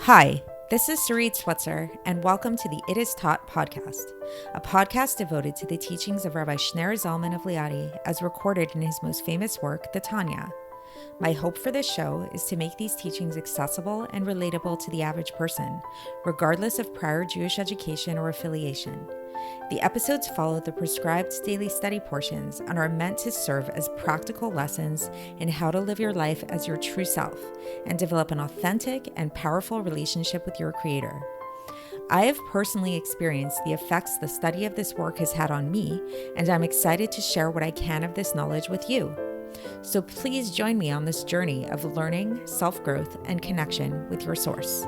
Hi, this is Sarit Switzer, and welcome to the It Is Taught podcast, a podcast devoted to the teachings of Rabbi Shneur Zalman of Liadi as recorded in his most famous work, the Tanya. My hope for this show is to make these teachings accessible and relatable to the average person, regardless of prior Jewish education or affiliation. The episodes follow the prescribed daily study portions and are meant to serve as practical lessons in how to live your life as your true self and develop an authentic and powerful relationship with your Creator. I have personally experienced the effects the study of this work has had on me, and I'm excited to share what I can of this knowledge with you. So please join me on this journey of learning, self-growth, and connection with your source.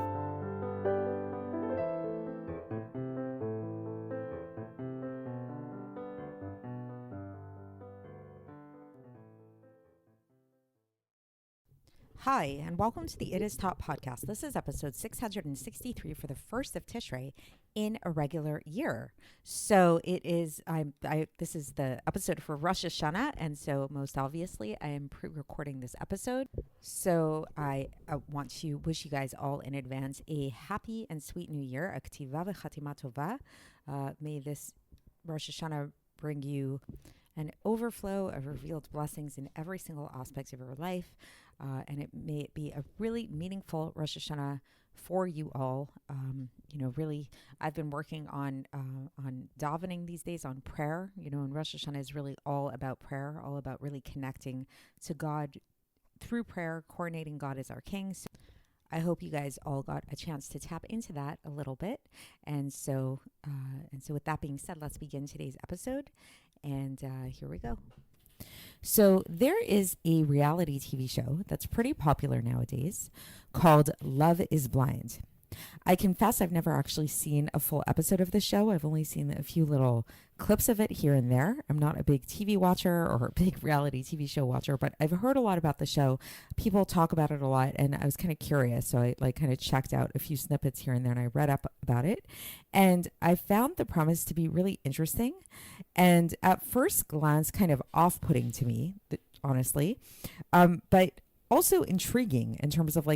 Hi, and welcome to the It Is Taught podcast. This is episode 663 for the 1st of Tishrei in a regular year. So it is, this is the episode for Rosh Hashanah, and so most obviously I am pre-recording this episode. So I want to wish you guys all in advance a happy and sweet new year, a k'tiva v'chatima tova. May this Rosh Hashanah bring you an overflow of revealed blessings in every single aspect of your life. And may it be a really meaningful Rosh Hashanah for you all. Really, I've been working on davening these days, on prayer. And Rosh Hashanah is really all about prayer, all about really connecting to God through prayer, coordinating God as our King. So I hope you guys all got a chance to tap into that a little bit. And so with that being said, let's begin today's episode. And here we go. So there is a reality TV show that's pretty popular nowadays called Love is Blind. I confess I've never actually seen a full episode of the show. I've only seen a few little clips of it here and there. I'm not a big TV watcher or a big reality TV show watcher, but I've heard a lot about the show. People talk about it a lot, and I was kind of curious. So I kind of checked out a few snippets here and there, and I read up about it. And I found the premise to be really interesting and at first glance kind of off-putting to me, honestly, but also intriguing in terms of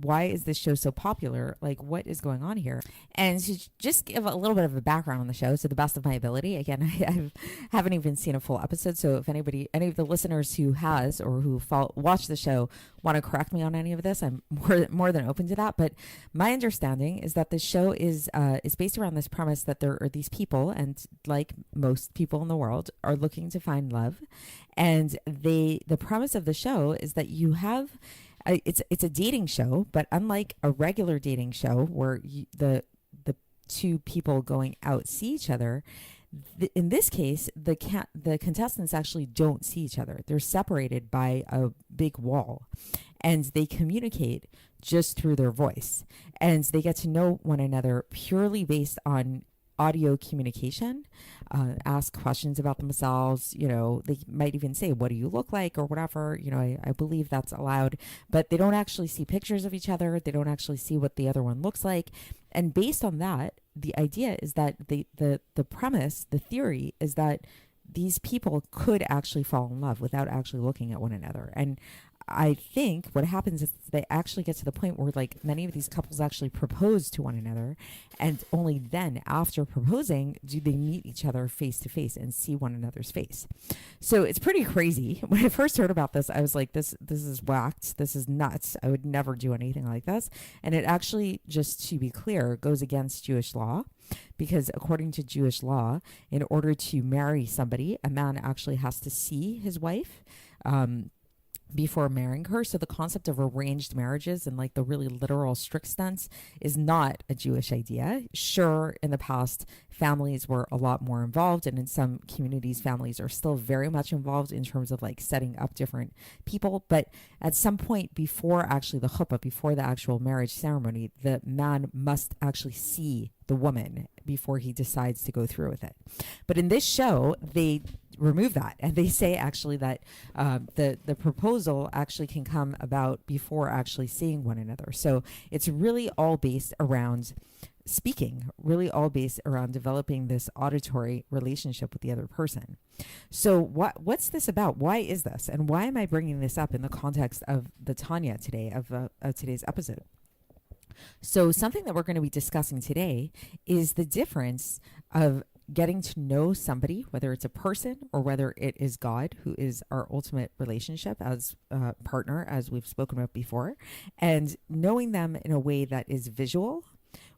why is this show so popular? Like, what is going on here? And to just give a little bit of a background on the show, to the best of my ability. Again, I haven't even seen a full episode, so if any of the listeners who has or who watch the show want to correct me on any of this, I'm more than open to that. But my understanding is that the show is based around this premise that there are these people, and like most people in the world, are looking to find love, and the premise of the show is that you have. It's a dating show, but unlike a regular dating show where the two people going out see each other, in this case, the contestants actually don't see each other. They're separated by a big wall, and they communicate just through their voice, and they get to know one another purely based on audio communication, ask questions about themselves. They might even say, what do you look like, or whatever. I believe that's allowed, but they don't actually see pictures of each other. They don't actually see what the other one looks like. And based on that, the idea is that the premise, the theory is that these people could actually fall in love without actually looking at one another. And I think what happens is they actually get to the point where many of these couples actually propose to one another, and only then after proposing do they meet each other face to face and see one another's face. So it's pretty crazy. When I first heard about this, I was like, this is whacked. This is nuts. I would never do anything like this. And it actually, just to be clear, goes against Jewish law. Because according to Jewish law, in order to marry somebody, a man actually has to see his wife before marrying her. So the concept of arranged marriages in the really literal strict sense is not a Jewish idea. Sure, in the past, families were a lot more involved, and in some communities, families are still very much involved in terms of setting up different people. But at some point before actually the chuppah, before the actual marriage ceremony, the man must actually see the woman before he decides to go through with it. But in this show, they remove that, and they say actually that the proposal actually can come about before actually seeing one another. So it's really all based around speaking, really all based around developing this auditory relationship with the other person. So what's this about? Why is this? And why am I bringing this up in the context of the Tanya today, of today's episode? So something that we're going to be discussing today is the difference of getting to know somebody, whether it's a person or whether it is God, who is our ultimate relationship as a partner, as we've spoken about before, and knowing them in a way that is visual,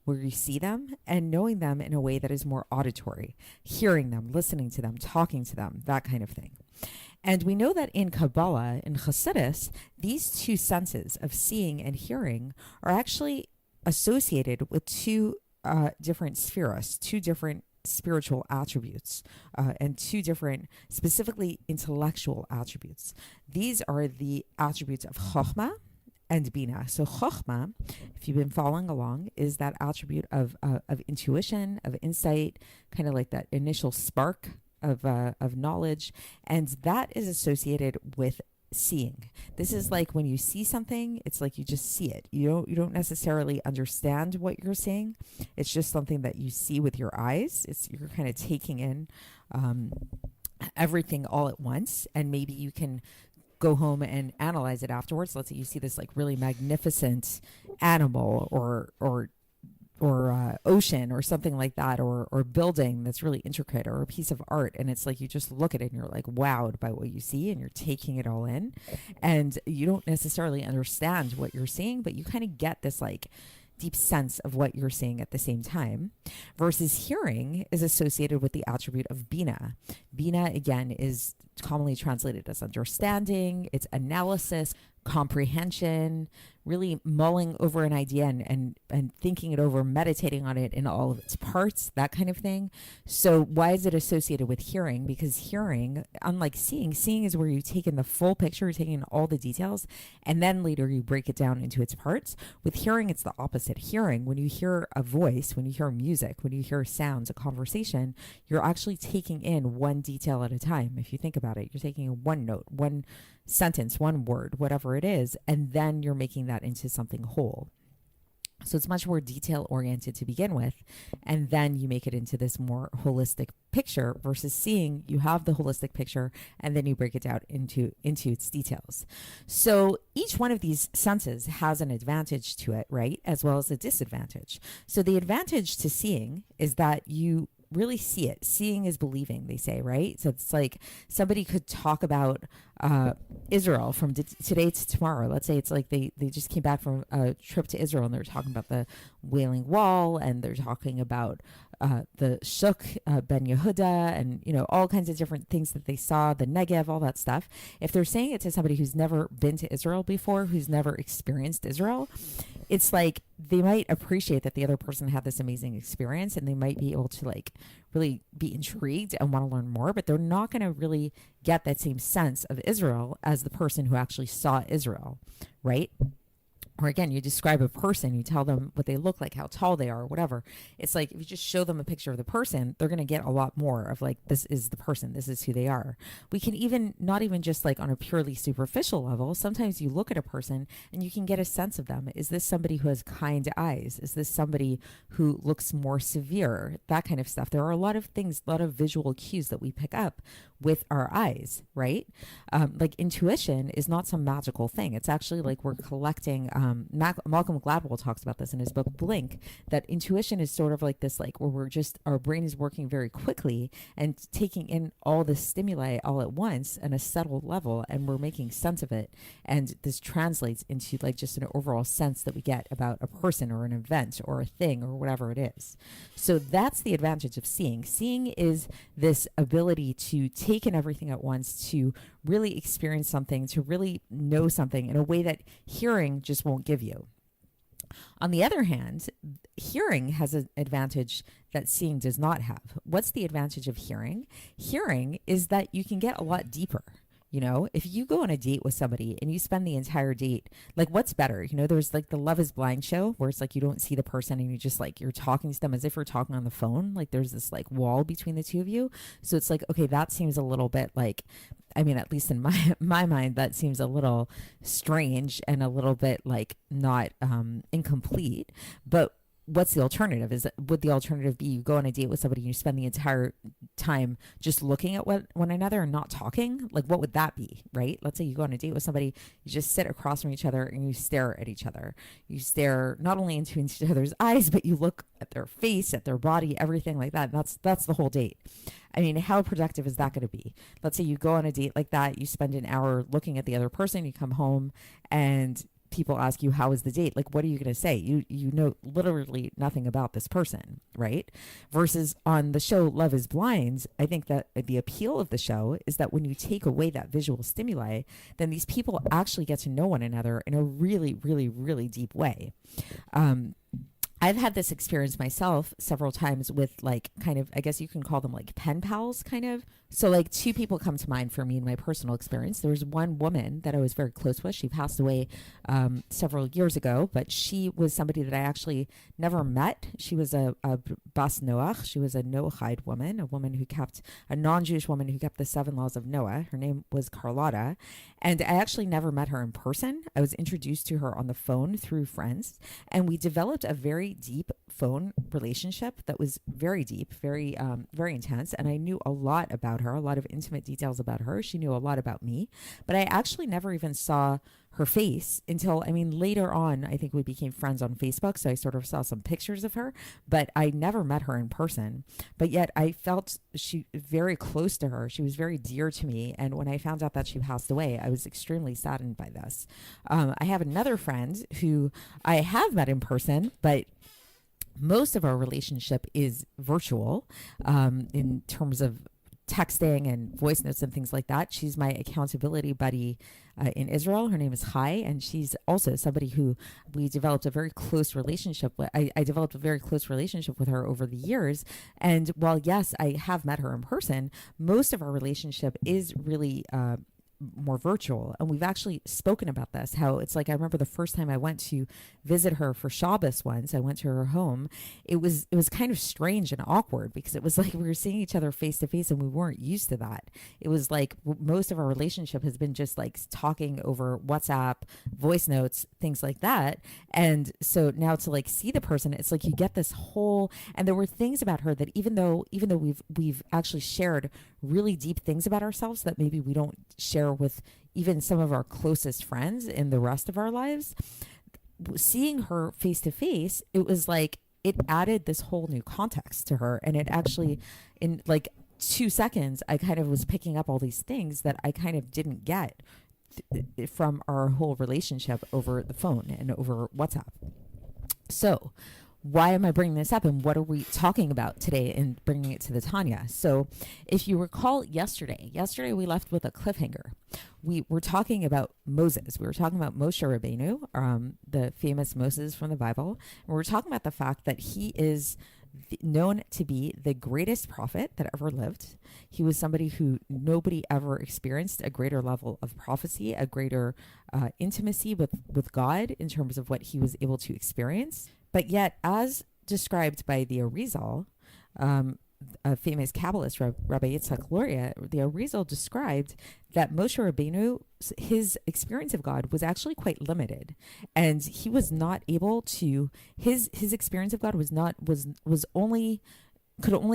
where you see them, and knowing them in a way that is more auditory, hearing them, listening to them, talking to them, that kind of thing. And we know that in Kabbalah, in Hasidus, these two senses of seeing and hearing are actually associated with two different spheres, two different spiritual attributes, and two different specifically intellectual attributes. These are the attributes of Chokhmah and Bina. So Chokhmah, if you've been following along, is that attribute of intuition, of insight, kind of like that initial spark of knowledge, and that is associated with seeing. This is like when you see something, it's like you just see it. You don't necessarily understand what you're seeing. It's just something that you see with your eyes. You're kind of taking in everything all at once, and maybe you can go home and analyze it afterwards. Let's say you see this like really magnificent animal or ocean or something like that, or building that's really intricate, or a piece of art, and it's like you just look at it and you're like wowed by what you see, and you're taking it all in, and you don't necessarily understand what you're seeing, but you kind of get this like deep sense of what you're seeing at the same time. Versus hearing is associated with the attribute of Bina. Bina, again, is commonly translated as understanding. It's analysis, comprehension, really mulling over an idea and thinking it over, meditating on it in all of its parts, that kind of thing. So why is it associated with hearing? Because hearing, unlike seeing is where you take in the full picture, you're taking in all the details, and then later you break it down into its parts. With hearing, it's the opposite. Hearing, when you hear a voice, when you hear music, when you hear sounds, a conversation, you're actually taking in one detail at a time. If you think about it, you're taking in one note, one sentence, one word, whatever it is, and then you're making that into something whole. So it's much more detail oriented to begin with, and then you make it into this more holistic picture. Versus seeing, you have the holistic picture and then you break it down into its details. So each one of these senses has an advantage to it, right? As well as a disadvantage. So the advantage to seeing is that you really see it. Seeing is believing, they say, right? So it's like somebody could talk about Israel from today to tomorrow. Let's say it's like they just came back from a trip to Israel, and they're talking about the Wailing Wall, and they're talking about the Shuk Ben Yehuda, and all kinds of different things that they saw, the Negev, all that stuff. If they're saying it to somebody who's never been to Israel before, who's never experienced Israel, it's like they might appreciate that the other person had this amazing experience, and they might be able to like really be intrigued and want to learn more, but they're not going to really get that same sense of Israel as the person who actually saw Israel, right? Or again, you describe a person, you tell them what they look like, how tall they are, whatever. It's like if you just show them a picture of the person, they're going to get a lot more of like, this is the person, this is who they are. We can even, not even just like on a purely superficial level, sometimes you look at a person and you can get a sense of them. Is this somebody who has kind eyes? Is this somebody who looks more severe? That kind of stuff. There are a lot of things, a lot of visual cues that we pick up with our eyes, right? Like intuition is not some magical thing. It's actually like we're collecting, Malcolm Gladwell talks about this in his book Blink, that intuition is sort of like this, like where our brain is working very quickly and taking in all the stimuli all at once on a settled level, and we're making sense of it. And this translates into like just an overall sense that we get about a person or an event or a thing or whatever it is. So that's the advantage of seeing. Seeing is this ability to take in everything at once, to really experience something, to really know something in a way that hearing just won't give you. On the other hand, hearing has an advantage that seeing does not have. What's the advantage of hearing? Hearing is that you can get a lot deeper. If you go on a date with somebody and you spend the entire date, like what's better? There's like the Love is Blind show where it's like you don't see the person and you just like, you're talking to them as if you're talking on the phone. Like there's this like wall between the two of you. So it's like, okay, that seems a little bit like, I mean, at least in my mind, that seems a little strange and a little bit like not incomplete. But what's the alternative? Would the alternative be you go on a date with somebody and you spend the entire time just looking at one another and not talking? Like, what would that be, right? Let's say you go on a date with somebody, you just sit across from each other and you stare at each other. You stare not only into each other's eyes, but you look at their face, at their body, everything like that. That's the whole date. I mean, how productive is that going to be? Let's say you go on a date like that, you spend an hour looking at the other person, you come home and people ask you, how was the date? Like, what are you going to say? You know literally nothing about this person, right? Versus on the show Love is Blind, I think that the appeal of the show is that when you take away that visual stimuli, then these people actually get to know one another in a really, really, really deep way. I've had this experience myself several times with like kind of, I guess you can call them like pen pals kind of. So like two people come to mind for me in my personal experience. There was one woman that I was very close with. She passed away several years ago, but she was somebody that I actually never met. She was a Bas Noach. She was a Noahide woman, a non-Jewish woman who kept the 7 laws of Noah. Her name was Carlotta. And I actually never met her in person. I was introduced to her on the phone through friends. And we developed a very deep phone relationship that was very deep, very intense. And I knew a lot about her, a lot of intimate details about her. She knew a lot about me, but I actually never even saw her face until, I mean, later on, I think we became friends on Facebook. So I sort of saw some pictures of her, but I never met her in person. But yet I felt she very close to her. She was very dear to me. And when I found out that she passed away, I was extremely saddened by this. I have another friend who I have met in person, but most of our relationship is virtual in terms of texting and voice notes and things like that. She's my accountability buddy in Israel. Her name is Chai, and she's also somebody who we developed a very close relationship with. I developed a very close relationship with her over the years. And while, yes, I have met her in person, most of our relationship is really more virtual. And we've actually spoken about this, how it's like, I remember the first time I went to visit her for Shabbos once, I went to her home. It was kind of strange and awkward because it was like we were seeing each other face to face and we weren't used to that. It was like most of our relationship has been just like talking over WhatsApp, voice notes, things like that. And so now to like see the person, it's like you get this whole, and there were things about her that even though we've actually shared really deep things about ourselves that maybe we don't share with even some of our closest friends in the rest of our lives, seeing her face to face, it was like it added this whole new context to her. And it actually, in like 2 seconds, I kind of was picking up all these things that I kind of didn't get from our whole relationship over the phone and over WhatsApp. So why am I bringing this up, and what are we talking about today and bringing it to the Tanya? So if you recall yesterday we left with a cliffhanger. We were talking about Moses. We were talking about Moshe Rabbeinu, the famous Moses from the Bible. And we were talking about the fact that he is known to be the greatest prophet that ever lived. He was somebody who nobody ever experienced a greater level of prophecy, a greater intimacy with God in terms of what he was able to experience. But yet, as described by the Arizal, a famous Kabbalist, Rabbi Yitzhak Luria, the Arizal described that Moshe Rabbeinu, his experience of God was actually quite limited, and he was not able to. His experience of God could only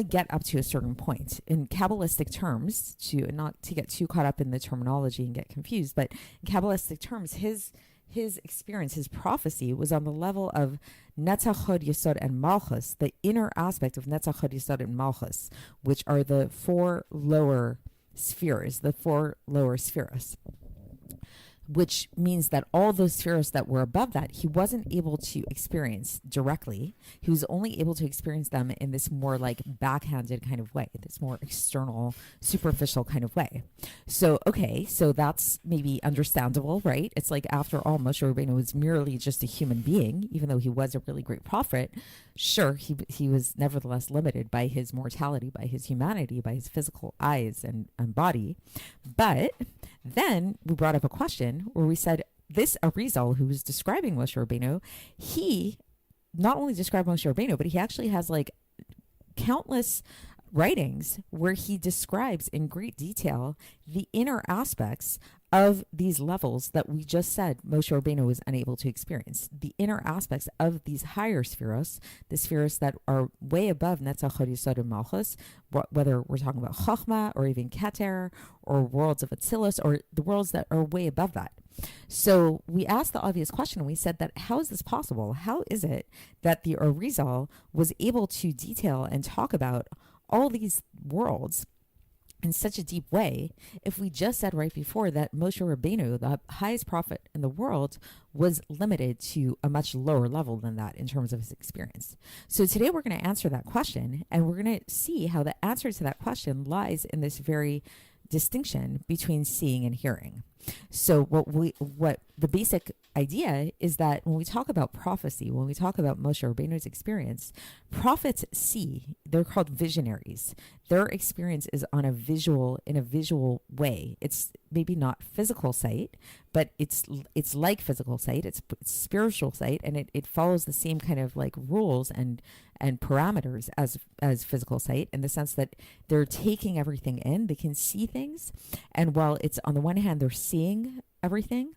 get up to a certain point. In Kabbalistic terms, not to get too caught up in the terminology and get confused, but in Kabbalistic terms, his experience, his prophecy was on the level of Netzach Hod Yesod and Malchus, the inner aspect of Netzach Hod Yesod and Malchus, which are the 4 lower spheres, which means that all those spheres that were above that, he wasn't able to experience directly. He was only able to experience them in this more like backhanded kind of way, this more external, superficial kind of way. So, okay, so that's maybe understandable, right? It's like, after all, Moshe Rabbeinu was merely just a human being, even though he was a really great prophet. Sure, he was nevertheless limited by his mortality, by his humanity, by his physical eyes and body. But then we brought up a question where we said, this Arizal, who was describing Moshe Rabbeinu, he not only described Moshe Rabbeinu, but he actually has like countless writings where he describes in great detail the inner aspects of these levels that we just said Moshe Rabbeinu was unable to experience. The inner aspects of these higher spheros, the spheros that are way above Netzach Hod Yesod and Malchus, whether we're talking about Chochmah or even Keter or worlds of Atzilus or the worlds that are way above that. So we asked the obvious question. We said that how is this possible? How is it that the Arizal was able to detail and talk about all these worlds in such a deep way if we just said right before that Moshe Rabbeinu, the highest prophet in the world, was limited to a much lower level than that in terms of his experience? So today we're going to answer that question, and we're going to see how the answer to that question lies in this very distinction between seeing and hearing. So what the basic idea is that when we talk about prophecy, when we talk about Moshe Rabbeinu's experience, prophets see. They're called visionaries. Their experience is in a visual way. It's maybe not physical sight, but it's like physical sight. It's spiritual sight, and it follows the same kind of like rules and parameters as physical sight, in the sense that they're taking everything in. They can see things, and while it's on the one hand they're seeing everything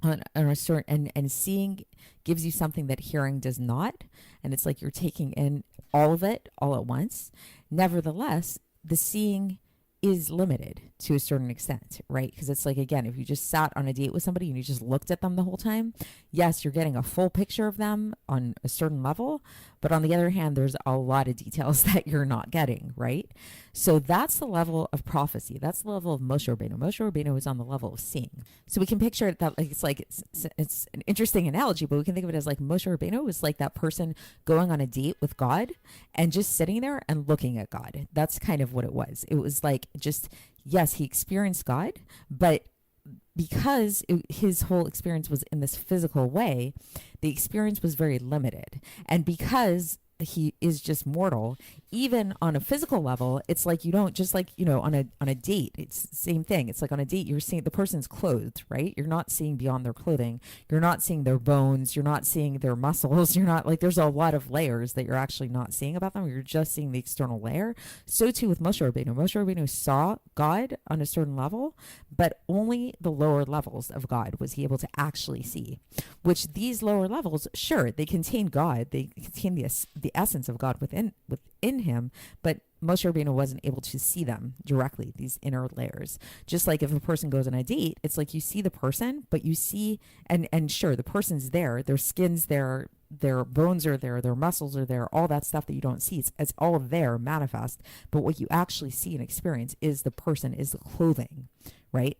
on a certain, and seeing gives you something that hearing does not, and it's like you're taking in all of it all at once. Nevertheless, the seeing is limited to a certain extent, right? Because it's like, again, if you just sat on a date with somebody and you just looked at them the whole time, yes, you're getting a full picture of them on a certain level, but on the other hand, there's a lot of details that you're not getting, right? So that's the level of prophecy. That's the level of Moshe Rabbeinu. Moshe Rabbeinu is on the level of seeing. So we can picture it that it's an interesting analogy, but we can think of it as like Moshe Rabbeinu was like that person going on a date with God and just sitting there and looking at God. That's kind of what it was. It was like just, yes, he experienced God, but because his whole experience was in this physical way, the experience was very limited. And because he is just mortal, even on a physical level, it's like you don't, just like, you know, on a date, it's the same thing. It's like on a date, you're seeing the person's clothed, right? You're not seeing beyond their clothing. You're not seeing their bones. You're not seeing their muscles. You're not, like, there's a lot of layers that you're actually not seeing about them. You're just seeing the external layer. So too with Moshe Rabbeinu. Moshe Rabbeinu saw God on a certain level, but only the lower levels of God was he able to actually see, which these lower levels, sure, they contain God. They contain the essence of God within him, but Moshe Rabbeinu wasn't able to see them directly, these inner layers. Just like if a person goes on a date, it's like you see the person, but you see, and sure, the person's there, their skin's there, their bones are there, their muscles are there, all that stuff that you don't see, it's all there, manifest, but what you actually see and experience is the person, is the clothing, right?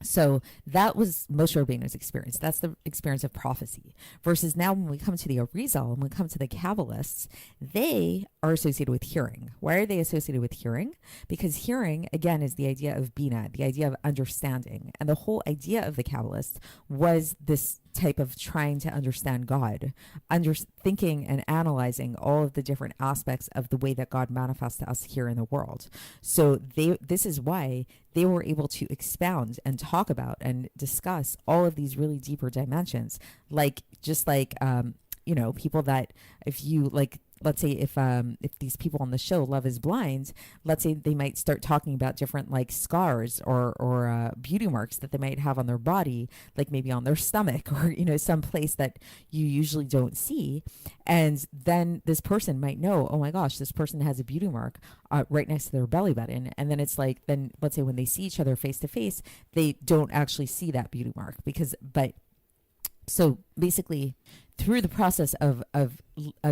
So that was Moshe Rabbeinu's experience. That's the experience of prophecy. Versus now when we come to the Arizal, when we come to the Kabbalists, they are associated with hearing. Why are they associated with hearing? Because hearing, again, is the idea of Bina, the idea of understanding. And the whole idea of the Kabbalists was this type of trying to understand God, thinking and analyzing all of the different aspects of the way that God manifests to us here in the world. So this is why they were able to expound and talk about and discuss all of these really deeper dimensions, people that, if you like, let's say if these people on the show Love is Blind, let's say they might start talking about different like scars or beauty marks that they might have on their body, like maybe on their stomach or, you know, some place that you usually don't see. And then this person might know, oh my gosh, this person has a beauty mark right next to their belly button. And then it's like, then let's say when they see each other face to face, they don't actually see that beauty mark so basically, through the process of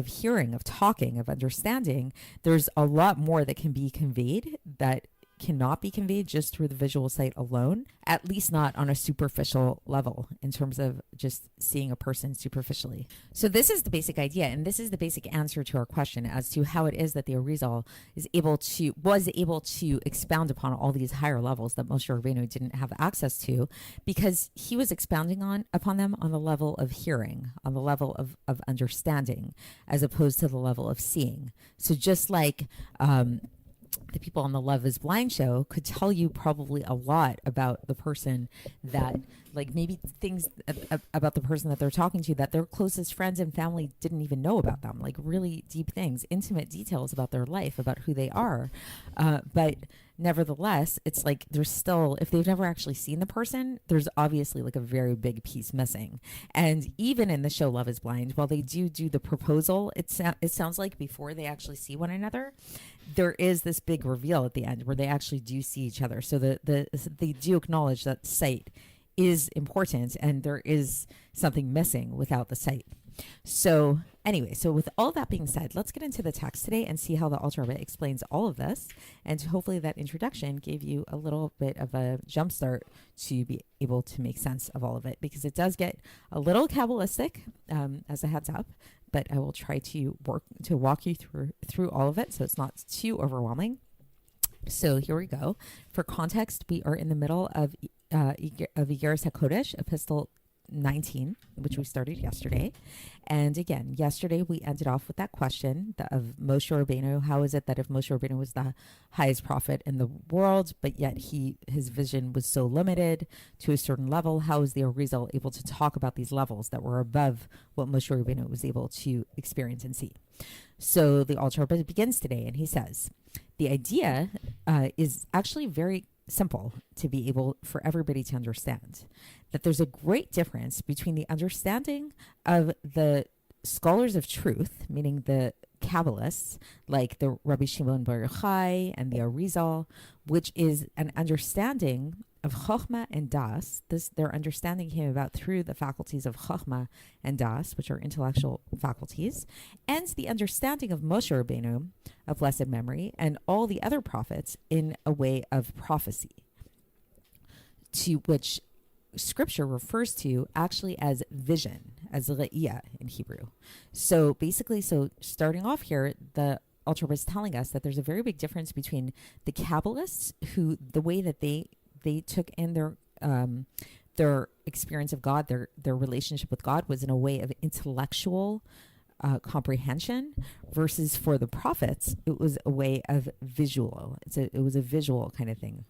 hearing, of talking, of understanding, there's a lot more that can be conveyed that cannot be conveyed just through the visual sight alone, at least not on a superficial level in terms of just seeing a person superficially. So this is the basic idea, and this is the basic answer to our question as to how it is that the Arizal was able to expound upon all these higher levels that Moshe Rabbeinu didn't have access to, because he was expounding upon them on the level of hearing, on the level of understanding, as opposed to the level of seeing. So just like the people on the Love is Blind show could tell you probably a lot about the person, that like maybe things about the person that they're talking to that their closest friends and family didn't even know about them, like really deep things, intimate details about their life, about who they are. But Nevertheless, it's like there's still, if they've never actually seen the person, there's obviously like a very big piece missing. And even in the show Love is Blind, while they do the proposal, it sounds like before they actually see one another, there is this big reveal at the end where they actually do see each other. So they do acknowledge that sight is important and there is something missing without the sight. So anyway, so with all that being said, let's get into the text today and see how the Alter Rebbe explains all of this. And hopefully that introduction gave you a little bit of a jumpstart to be able to make sense of all of it, because it does get a little Kabbalistic, as a heads up, but I will try to walk you through all of it so it's not too overwhelming. So here we go. For context, we are in the middle of Iggeres HaKodesh, Epistle 19, which we started yesterday. And again, yesterday we ended off with that question of Moshe Rabbeinu. How is it that if Moshe Rabbeinu was the highest prophet in the world, but yet his vision was so limited to a certain level, how is the Arizal able to talk about these levels that were above what Moshe Rabbeinu was able to experience and see? So the Alter Rebbe begins today and he says, the idea is actually very simple to be able for everybody to understand, that there's a great difference between the understanding of the scholars of truth, meaning the Kabbalists, like the Rabbi Shimon Bar Yochai and the Arizal, which is an understanding of Chochmah and Das. Their understanding came about through the faculties of Chochmah and Das, which are intellectual faculties, and the understanding of Moshe Rabbeinu, of blessed memory, and all the other prophets in a way of prophecy, to which Scripture refers to actually as vision, as re'iyah in Hebrew. So basically, starting off here, the Alter Rebbe is telling us that there's a very big difference between the Kabbalists, who the way that they took in their experience of God, their relationship with God was in a way of intellectual comprehension, versus for the prophets, it was a way of visual. It was a visual kind of thing.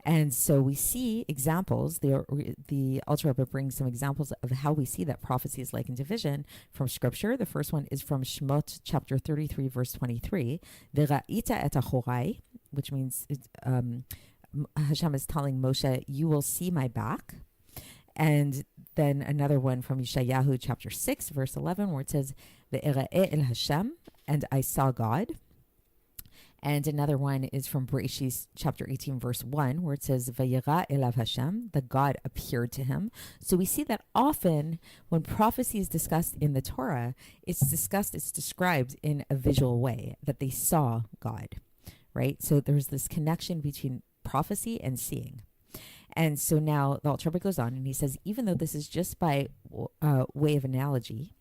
And so we see examples. The Alter Rebbe brings some examples of how we see that prophecy is likened to vision from Scripture. The first one is from Shemot chapter 33, verse 23. V'ra'ita et achorai, which means Hashem is telling Moshe, you will see my back. And then another one from Yeshayahu chapter 6, verse 11, where it says, Ve'era'e el Hashem, and I saw God. And another one is from Bereshit chapter 18, verse 1, where it says, Vayera elav Hashem, the God appeared to him. So we see that often when prophecy is discussed in the Torah, it's described in a visual way, that they saw God, right? So there's this connection between prophecy and seeing. And so now the Alter Rebbe goes on and he says, even though this is just by way of analogy,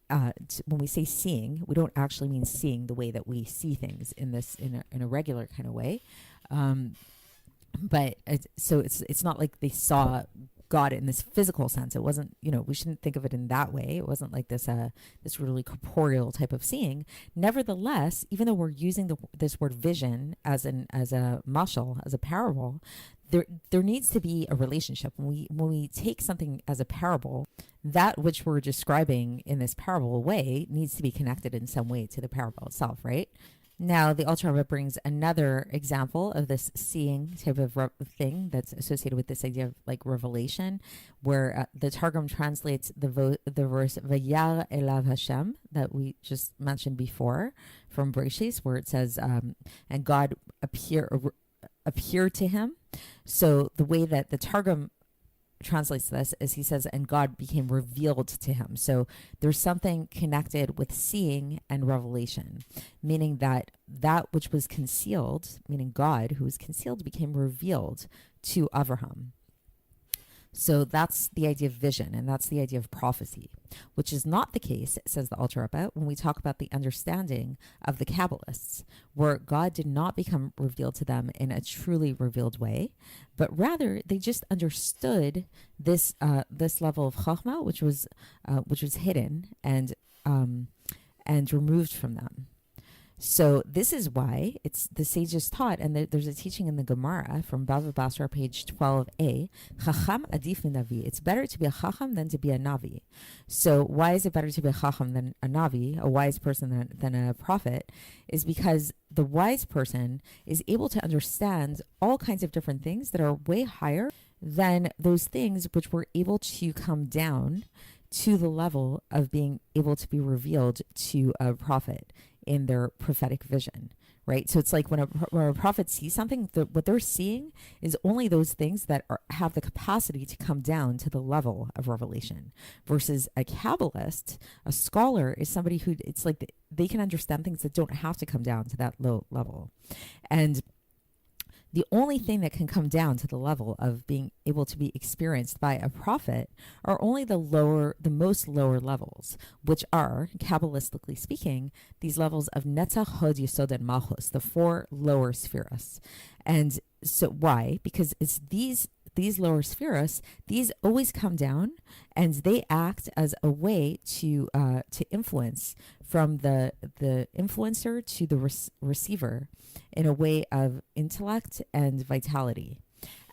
when we say seeing, we don't actually mean seeing the way that we see things in a regular kind of way. But it's not like they saw God in this physical sense. It wasn't, we shouldn't think of it in that way. It wasn't like this really corporeal type of seeing. Nevertheless, even though we're using this word vision as a mashal, as a parable, there needs to be a relationship. When we take something as a parable, that which we're describing in this parable way needs to be connected in some way to the parable itself, right? Now, the Alter Rebbe brings another example of this seeing type of thing that's associated with this idea of like revelation, where the Targum translates the verse "Vayar elav Hashem" that we just mentioned before from Bereshit, where it says, "And God appeared to him." So the way that the Targum translates this is he says, and God became revealed to him. So there's something connected with seeing and revelation, meaning that which was concealed, meaning God who was concealed, became revealed to Avraham. So that's the idea of vision, and that's the idea of prophecy, which is not the case, says the Alter Rebbe, when we talk about the understanding of the Kabbalists, where God did not become revealed to them in a truly revealed way, but rather they just understood this level of Chachma, which was hidden and removed from them. So this is why it's the sages taught, and there's a teaching in the Gemara from Bava Basra, page 12a, Chacham adif min navi. It's better to be a Chacham than to be a Navi. So why is it better to be a Chacham than a Navi, a wise person than a prophet? Is because the wise person is able to understand all kinds of different things that are way higher than those things which were able to come down to the level of being able to be revealed to a prophet in their prophetic vision, right? So it's like when a prophet sees something, what they're seeing is only those things that have the capacity to come down to the level of revelation, versus a Kabbalist, a scholar, is somebody who, it's like they can understand things that don't have to come down to that low level. And the only thing that can come down to the level of being able to be experienced by a prophet are only the most lower levels, which are, Kabbalistically speaking, these levels of Netzach, Hod, Yesod, and Malchus, the 4 lower spheres. And so why? Because it's these lower spheres, these always come down, and they act as a way to influence from the influencer to the receiver in a way of intellect and vitality,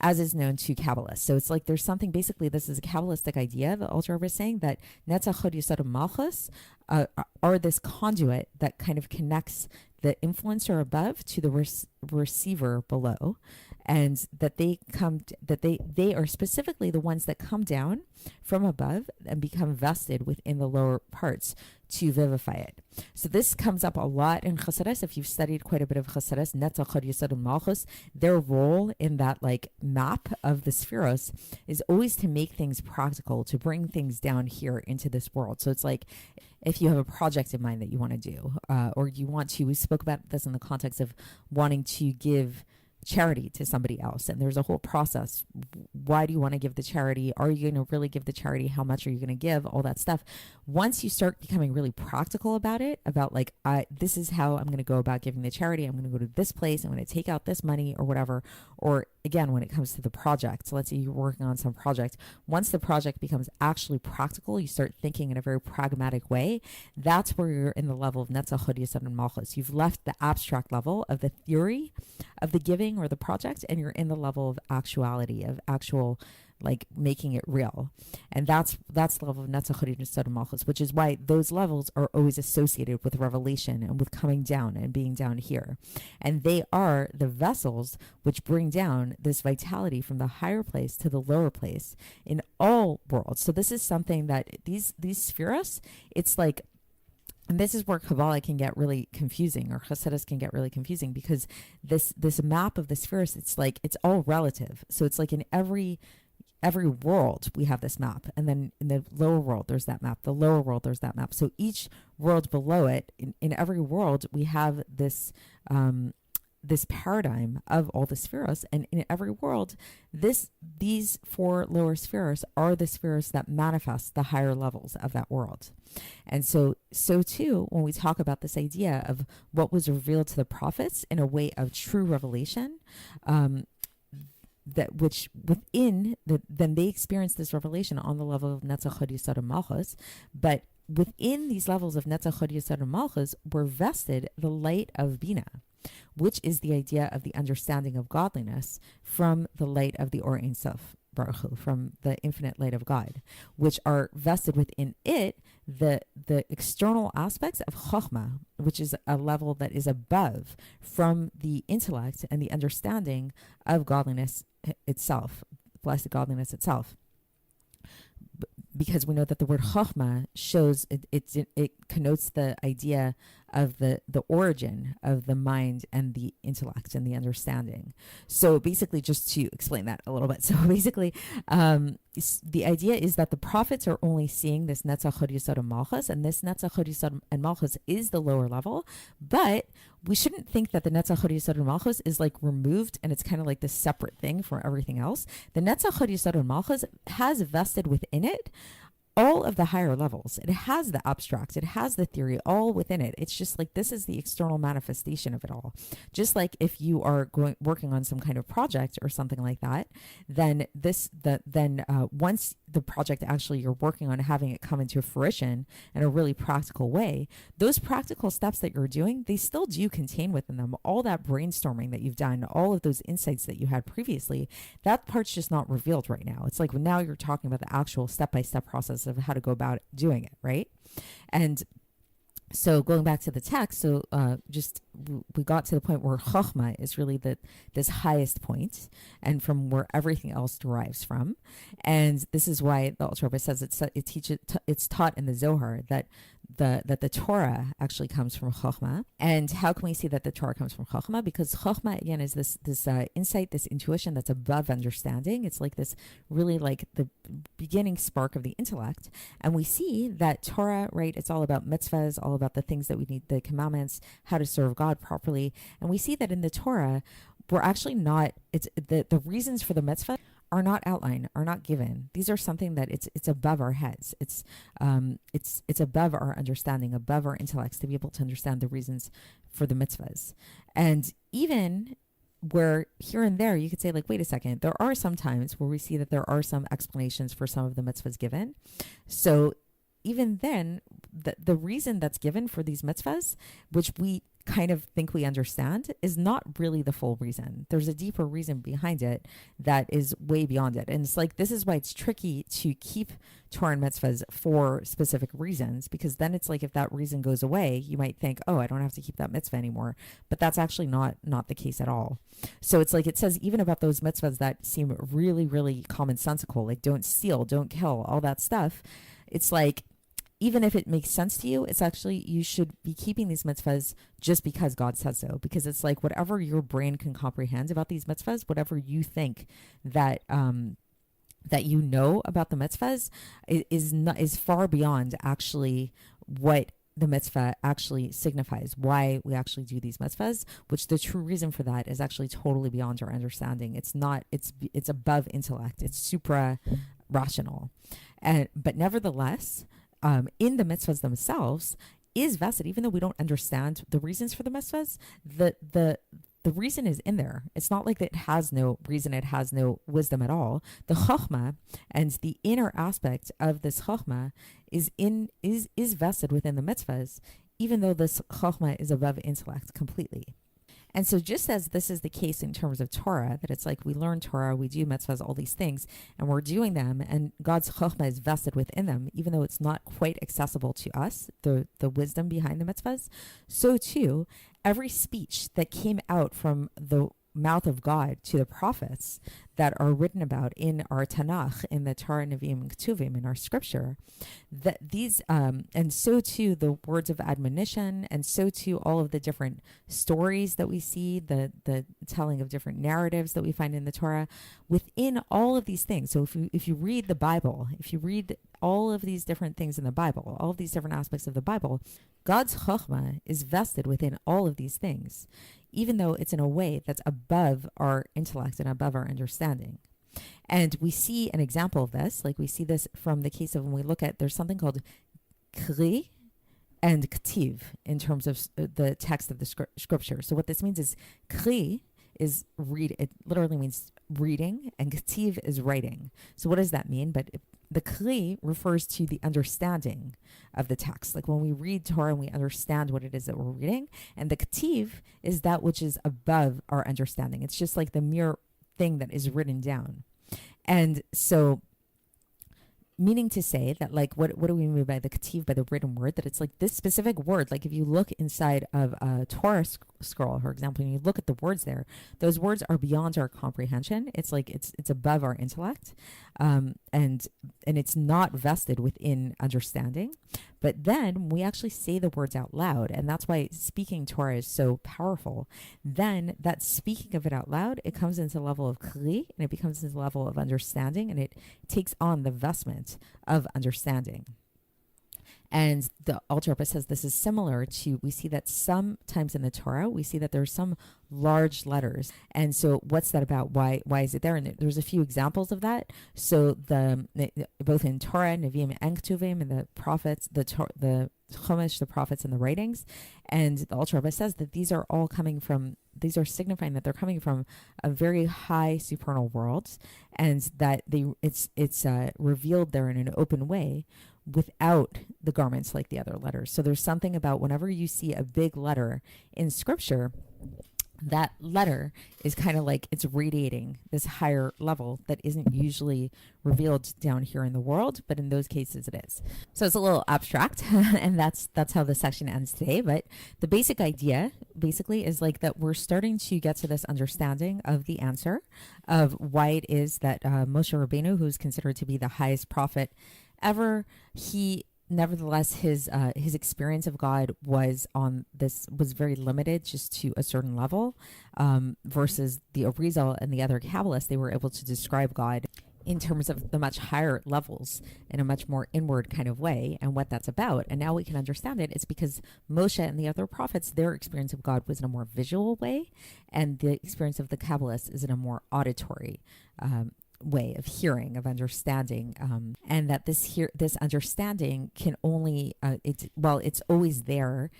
as is known to Kabbalists. So it's like there's something, basically this is a Kabbalistic idea, the Alter Rebbe is saying, that Netzach, Hod, Yesod, and Malchus are this conduit that kind of connects the influencer above to the receiver below, and that they are specifically the ones that come down from above and become vested within the lower parts to vivify it. So this comes up a lot in Chassidus. If you've studied quite a bit of Chassidus, Netzach, Hod, Yesod, and Malchus, their role in that like map of the spheros is always to make things practical, to bring things down here into this world. So it's like if you have a project in mind that you want to do, or you want to, we spoke about this in the context of wanting to give charity to somebody else, and there's a whole process. Why do you want to give the charity? Are you going to really give the charity? How much are you going to give? All that stuff. Once you start becoming really practical about it, about like, this is how I'm going to go about giving the charity. I'm going to go to this place. I'm going to take out this money or whatever. Or again, when it comes to the project, so let's say you're working on some project. Once the project becomes actually practical, you start thinking in a very pragmatic way. That's where you're in the level of Netzach, Hod, Yesod, and Malchus. You've left the abstract level of the theory of the giving or the project, and you're in the level of actuality, of actual, like, making it real. And that's the level of Netzach, Hod, Yesod, and Malchus, which is why those levels are always associated with revelation and with coming down and being down here. And they are the vessels which bring down this vitality from the higher place to the lower place in all worlds. So this is something that these spheres, it's like, and this is where Kabbalah can get really confusing, or Chassidus can get really confusing, because this map of the spheres, it's like, it's all relative. So it's like in every world we have this map, and then in the lower world there's that map, the lower world there's that map. So each world below it, in every world we have this this paradigm of all the spheres, and in every world these 4 lower spheres are the spheres that manifest the higher levels of that world. And so too, when we talk about this idea of what was revealed to the prophets in a way of true revelation, that which within then they experience this revelation on the level of Netzach, Hod, Yesod, and Malchus, but within these levels of Netzach, Hod, Yesod, and Malchus were vested the light of Bina, which is the idea of the understanding of godliness from the light of the Or Ein Sof Baruch Hu, from the infinite light of God, which are vested within it the external aspects of Chokhmah, which is a level that is above from the intellect and the understanding of godliness itself, blessed godliness itself. Because we know that the word Chokhmah shows, it connotes the idea of the origin of the mind and the intellect and the understanding. So basically, just to explain that a little bit. So basically, the idea is that the prophets are only seeing this Netzach, Hod, Yesod, and Malchus, and this Netzach, Hod, Yesod, and Malchus is the lower level, but we shouldn't think that the Netzach, Hod, Yesod, and Malchus is like removed and it's kind of like this separate thing from everything else. The Netzach, Hod, Yesod, and Malchus has vested within it all of the higher levels. It has the abstract, it has the theory all within it. It's just like this is the external manifestation of it all. Just like if you are working on some kind of project or something like that, then once the project actually you're working on having it come into fruition in a really practical way, those practical steps that you're doing, they still do contain within them all that brainstorming that you've done, all of those insights that you had previously. That part's just not revealed right now. It's like now you're talking about the actual step-by-step process of how to go about doing it, right? And so going back to the text, we got to the point where Chochmah is really this highest point, and from where everything else derives from. And this is why the Alter Rebbe says it's taught in the Zohar that the Torah actually comes from Chochmah. And how can we see that the Torah comes from Chochmah? Because Chochmah, again, is this insight, this intuition that's above understanding. It's like this really like the beginning spark of the intellect. And we see that Torah, right, it's all about mitzvahs, all about the things that we need, the commandments, how to serve God properly. And we see that in the Torah, we're actually not, it's the reasons for the mitzvah are not outlined, are not given. These are something that it's above our heads. It's above our understanding, above our intellects to be able to understand the reasons for the mitzvahs. And even where here and there you could say like, wait a second, there are some times where we see that there are some explanations for some of the mitzvahs given. So even then, the reason that's given for these mitzvahs, which we kind of think we understand, is not really the full reason. There's a deeper reason behind it that is way beyond it. And it's like, this is why it's tricky to keep Torah and mitzvahs for specific reasons, because then it's like if that reason goes away, you might think, oh, I don't have to keep that mitzvah anymore. But that's actually not the case at all. So it's like it says even about those mitzvahs that seem really, really commonsensical, like don't steal, don't kill, all that stuff. It's like, even if it makes sense to you, it's actually, you should be keeping these mitzvahs just because God says so. Because it's like whatever your brain can comprehend about these mitzvahs, whatever you think that that you know about the mitzvahs is far beyond actually what the mitzvah actually signifies, why we actually do these mitzvahs, which the true reason for that is actually totally beyond our understanding. It's above intellect. It's supra rational. But nevertheless, in the mitzvahs themselves is vested, even though we don't understand the reasons for the mitzvahs, the reason is in there. It's not like it has no reason, it has no wisdom at all. The chokhmah and the inner aspect of this chokhmah is vested within the mitzvahs, even though this chokhmah is above intellect completely. And so just as this is the case in terms of Torah, that it's like we learn Torah, we do mitzvahs, all these things, and we're doing them, and God's chokhmah is vested within them, even though it's not quite accessible to us, the wisdom behind the mitzvahs, so too, every speech that came out from the mouth of God to the prophets that are written about in our Tanakh, in the Torah, Nevi'im, and Ketuvim, in our scripture, that these, and so too the words of admonition, and so too all of the different stories that we see, the telling of different narratives that we find in the Torah, within all of these things. So if you read the Bible, if you read all of these different things in the Bible, all of these different aspects of the Bible, God's chokhmah is vested within all of these things, even though it's in a way that's above our intellect and above our understanding. And we see an example of this, like we see this from the case of when we look at, there's something called kri and ktiv in terms of the text of the scripture. So what this means is kri is read, it literally means reading, and ktiv is writing. So what does that mean? But the kli refers to the understanding of the text. Like when we read Torah and we understand what it is that we're reading, and the ktiv is that which is above our understanding. It's just like the mere thing that is written down. And so, meaning to say that, like, what do we mean by the ktiv, by the written word? That it's like this specific word, like if you look inside of a Torah scroll, for example, and you look at the words there, those words are beyond our comprehension. It's like it's above our intellect, and it's not vested within understanding. But then we actually say the words out loud, and that's why speaking Torah is so powerful. Then that speaking of it out loud, it comes into the level of kli, and it becomes into the level of understanding, and it takes on the vestment of understanding. And the Alter Rebbe says this is similar to, we see that sometimes in the Torah, we see that there's some large letters. And so what's that about? Why is it there? And there's a few examples of that. So both in Torah, Nevi'im and Ketuvim, and the prophets, the Chumash, the prophets, and the writings. And the Alter Rebbe says that these are signifying that they're coming from a very high supernal world, and that it's revealed there in an open way, without the garments like the other letters. So there's something about whenever you see a big letter in scripture, that letter is kind of like it's radiating this higher level that isn't usually revealed down here in the world, but in those cases it is. So it's a little abstract, and that's how the section ends today. But the basic idea basically is like that we're starting to get to this understanding of the answer of why it is that Moshe Rabbeinu, who's considered to be the highest prophet ever, nevertheless, his experience of God was very limited just to a certain level, versus the Arizal and the other Kabbalists. They were able to describe God in terms of the much higher levels in a much more inward kind of way, and what that's about. And now we can understand it. It's because Moshe and the other prophets, their experience of God was in a more visual way, and the experience of the Kabbalists is in a more auditory way of hearing, of understanding, and that this understanding can only it's always there,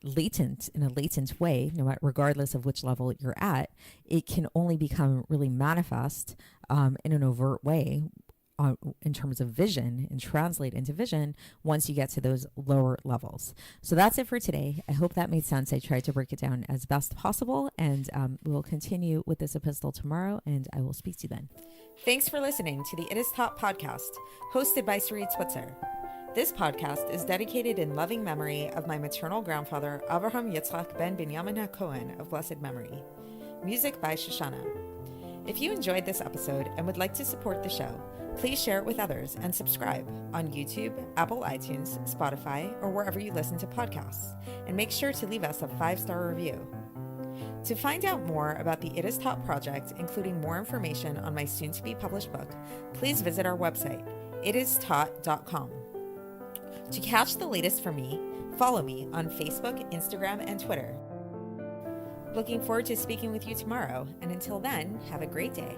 latent, in a latent way, regardless of which level you're at. It can only become really manifest in an overt way, in terms of vision, and translate into vision once you get to those lower levels. So that's it for today. I hope that made sense. I tried to break it down as best possible, and we will continue with this epistle tomorrow, and I will speak to you then. Thanks for listening to the It Is Taught podcast, hosted by Sarit Switzer. This podcast is dedicated in loving memory of my maternal grandfather, Avraham Yitzchak ben Binyamin HaKohen of blessed memory. Music by Shoshana. If you enjoyed this episode and would like to support the show, please share it with others and subscribe on YouTube, Apple iTunes, Spotify, or wherever you listen to podcasts. And make sure to leave us a 5-star review. To find out more about the It Is Taught project, including more information on my soon-to-be published book, please visit our website, itistaught.com. To catch the latest from me, follow me on Facebook, Instagram, and Twitter. Looking forward to speaking with you tomorrow, and until then, have a great day.